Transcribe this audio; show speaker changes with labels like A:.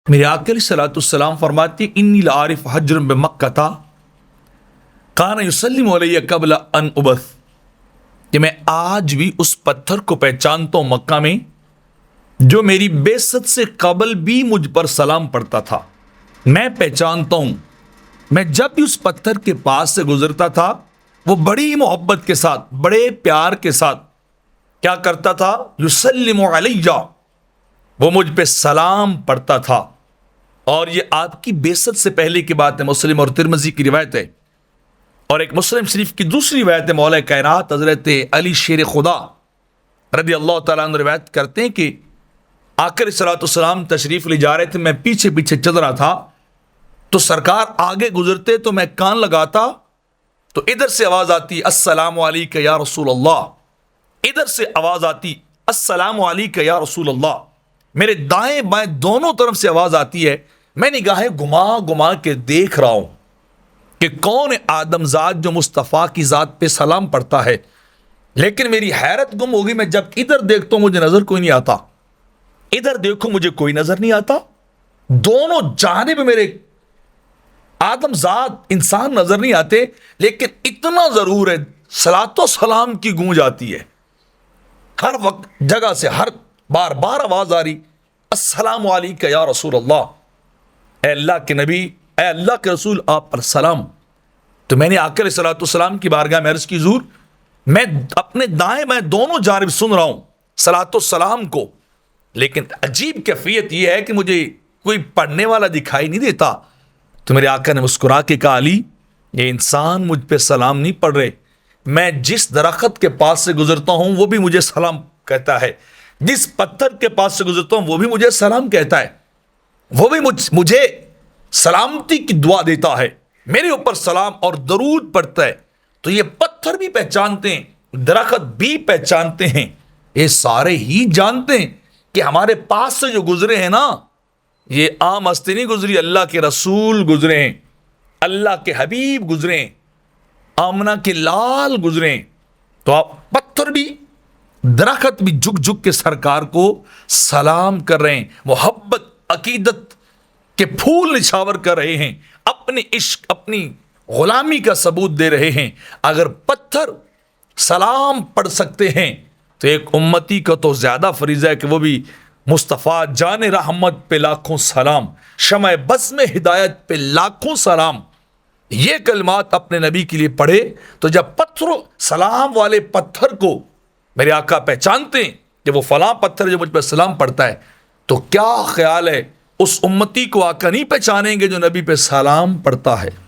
A: میرے آقا علیہ السلام فرماتے ہیں انی لعارف حجرا بمکہ کان یسلم علیہ قبل ان ابعث، کہ میں آج بھی اس پتھر کو پہچانتا ہوں مکہ میں جو میری بعثت سے قبل بھی مجھ پر سلام پڑھتا تھا۔ میں پہچانتا ہوں، میں جب بھی اس پتھر کے پاس سے گزرتا تھا وہ بڑی محبت کے ساتھ، بڑے پیار کے ساتھ کیا کرتا تھا؟ یسلم علیہ، وہ مجھ پہ سلام پڑھتا تھا۔ اور یہ آپ کی بعثت سے پہلے کی بات ہے، مسلم اور ترمذی کی روایت ہے۔ اور ایک مسلم شریف کی دوسری روایت ہے، مولا کائنات حضرت علی شیر خدا رضی اللہ تعالیٰ عنہ روایت کرتے ہیں کہ آقا علیہ السلام تشریف لے جا رہے تھے، میں پیچھے پیچھے چل رہا تھا، تو سرکار آگے گزرتے تو میں کان لگاتا تو ادھر سے آواز آتی السلام علیکہ یا رسول اللہ، ادھر سے آواز آتی السلام علیکہ یا رسول اللہ، میرے دائیں بائیں دونوں طرف سے آواز آتی ہے۔ میں نگاہیں گھما گھما کے دیکھ رہا ہوں کہ کون آدم ذات جو مصطفیٰ کی ذات پہ سلام پڑھتا ہے، لیکن میری حیرت گم ہوگی، میں جب ادھر دیکھتا ہوں مجھے نظر کوئی نہیں آتا، ادھر دیکھوں مجھے کوئی نظر نہیں آتا، دونوں جانب میرے آدم ذات انسان نظر نہیں آتے، لیکن اتنا ضرور ہے صلاۃ و سلام کی گونج آتی ہے ہر وقت، جگہ سے ہر بار بار آواز آ رہی السلام علیکہ یا رسول اللہ، اے اللہ کے نبی، اے اللہ کے رسول، آپ پر سلام۔ تو میں نے آقا علیہ السلام کی بارگاہ میں عرض کی، حضور میں اپنے دائیں بائیں دونوں جانب سن رہا ہوں صلاۃ و سلام کو، لیکن عجیب کیفیت یہ ہے کہ مجھے کوئی پڑھنے والا دکھائی نہیں دیتا۔ تو میرے آقا نے مسکرا کے کہا، علی یہ انسان مجھ پہ سلام نہیں پڑھ رہے، میں جس درخت کے پاس سے گزرتا ہوں وہ بھی مجھے سلام کہتا ہے، جس پتھر کے پاس سے گزرتا ہوں وہ بھی مجھے سلام کہتا ہے، وہ بھی مجھے سلامتی کی دعا دیتا ہے، میرے اوپر سلام اور درود پڑھتا ہے۔ تو یہ پتھر بھی پہچانتے ہیں، درخت بھی پہچانتے ہیں، یہ سارے ہی جانتے ہیں کہ ہمارے پاس سے جو گزرے ہیں نا، یہ عام ہستی نہیں گزری، اللہ کے رسول گزرے ہیں، اللہ کے حبیب گزرے ہیں، آمنہ کے لال گزرے ہیں۔ تو آپ پتھر بھی درخت بھی جھک جھک کے سرکار کو سلام کر رہے ہیں، محبت عقیدت کے پھول نچھاور کر رہے ہیں، اپنے عشق اپنی غلامی کا ثبوت دے رہے ہیں۔ اگر پتھر سلام پڑھ سکتے ہیں تو ایک امتی کا تو زیادہ فریضہ ہے کہ وہ بھی مصطفیٰ جان رحمت پہ لاکھوں سلام، شمع بز میں ہدایت پہ لاکھوں سلام، یہ کلمات اپنے نبی کے لیے پڑھے۔ تو جب پتھروں سلام والے پتھر کو میرے آقا پہچانتے ہیں کہ وہ فلاں پتھر جو مجھ پہ سلام پڑھتا ہے، تو کیا خیال ہے اس امتی کو آقا نہیں پہچانیں گے جو نبی پہ سلام پڑھتا ہے؟